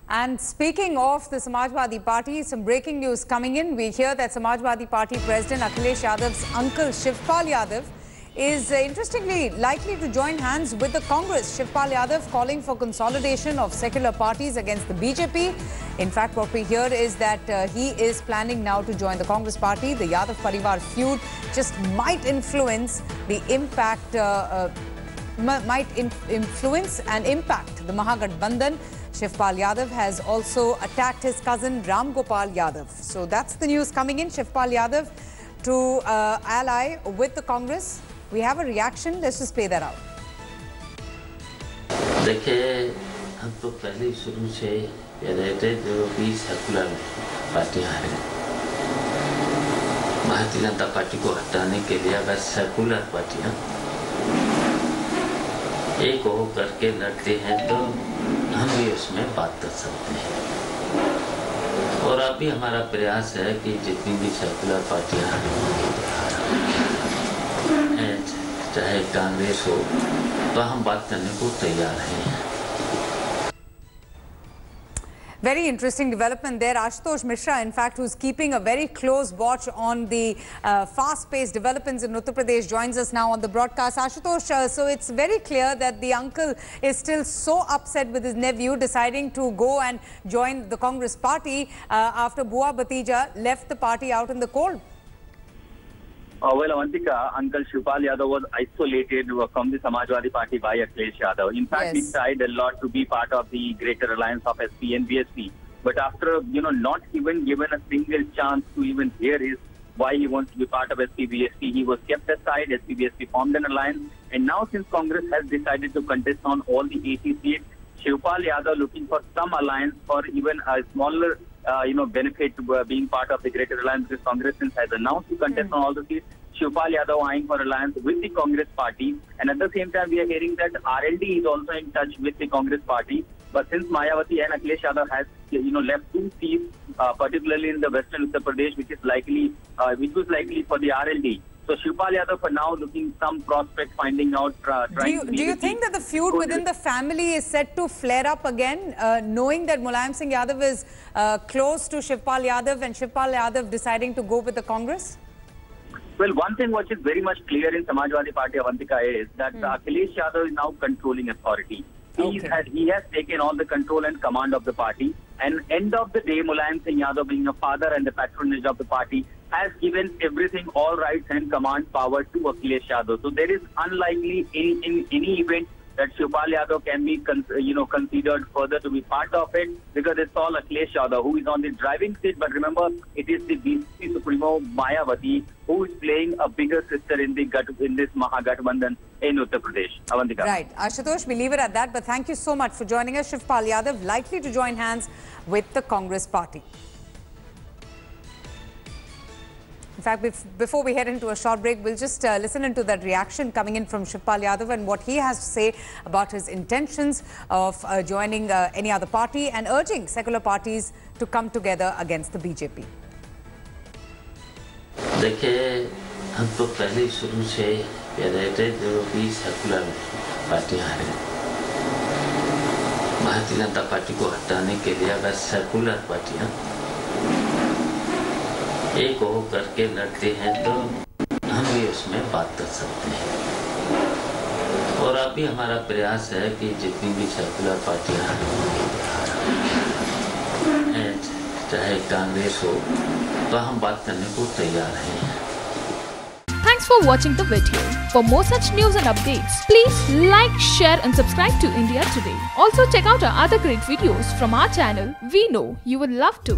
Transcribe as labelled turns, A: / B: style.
A: And speaking of the Samajwadi Party, some breaking news coming in. We hear that Samajwadi Party President Akhilesh Yadav's uncle Shivpal Yadav is interestingly likely to join hands with the Congress. Shivpal Yadav calling for consolidation of secular parties against the BJP. In fact, what we hear is that he is planning now to join the Congress party. The Yadav Parivar feud just might influence the impact, influence and impact the Mahagathbandhan. Shivpal Yadav has also attacked his cousin Ram Gopal Yadav. So that's the news coming in. Shivpal Yadav to ally with the Congress. We have a reaction. Let's just play that out.
B: देखिए, हम तो पहले शुरू से ये रहते जो भी सेकुलर पार्टियां हैं, भारतीय जनता पार्टी को हटाने के लिए अगर सेकुलर पार्टियां एक हो करके लड़ते हैं तो हम भी उसमें बात कर सकते हैं। और अभी हमारा प्रयास है कि जितनी भी सेकुलर पार्टियां हैं, चाहे कांग्रेस हो, तो हम बात करने को तैयार हैं।
A: Very interesting development there. Ashutosh Mishra, in fact, who's keeping a very close watch on the fast-paced developments in Uttar Pradesh, joins us now on the broadcast. Ashutosh, so it's very clear that the uncle is still so upset with his nephew deciding to go and join the Congress party after Bua Bhatija left the party out in the cold.
C: Well, Avantika, Uncle Shivpal Yadav was isolated from the Samajwadi Party by Akhilesh Yadav. In fact, he tried a lot to be part of the greater alliance of SP and BSP. But after, not even given a single chance to even hear why he wants to be part of SP-BSP, he was kept aside. SP-BSP formed an alliance. And now, since Congress has decided to contest on all the 80 seats, Shivpal Yadav looking for some alliance or even a smaller benefit to being part of the greater alliance, because Congress has announced to contest on all the seats. Shivpal Yadav eyeing for alliance with the Congress party, and at the same time we are hearing that RLD is also in touch with the Congress party. But since Mayawati and Akhilesh Yadav has left 2 seats, particularly in the western Uttar Pradesh, which was likely for the RLD. So Shivpal Yadav for now looking some prospect, finding out.
A: Do you think that the feud within the family is set to flare up again, knowing that Mulayam Singh Yadav is close to Shivpal Yadav and Shivpal Yadav deciding to go with the Congress?
C: Well, one thing which is very much clear in Samajwadi Party, Avantika, is that Akhilesh Yadav is now controlling authority. He has taken all the control and command of the party. And end of the day, Mulayam Singh Yadav, being a father and the patronage of the party, has given everything, all rights and command power to Akhilesh Yadav. So there is unlikely in any event that Shivpal Yadav can be considered further to be part of it, because it's all Akhilesh Yadav who is on the driving seat. But remember, it is the BJP Supremo Mayawati who is playing a bigger sister in this Mahagathbandhan in Uttar Pradesh. Avantika.
A: Right. Ashutosh, we leave it at that. But thank you so much for joining us. Shivpal Yadav likely to join hands with the Congress party. In fact, before we head into a short break, we'll just listen into that reaction coming in from Shivpal Yadav and what he has to say about his intentions of joining any other party and urging secular parties to come together against the BJP.
B: देखिए, हम तो पहले शुरू से ये रहते जो भी सेकुलर पार्टियां हैं, भारतीय जनता पार्टी को हटाने के लिए अगर सेकुलर पार्टियां एक हो करके लड़ते हैं तो हम भी उसमें बात कर सकते हैं। और अभी हमारा प्रयास है कि जितनी भी सेकुलर पार्टियां हैं, चाहे कांग्रेस हो, तो हम बात करने को तैयार हैं।
D: Thanks for watching the video. For more such news and updates, please like, share and subscribe to India Today. Also check out our other great videos from our channel. We know you would love to.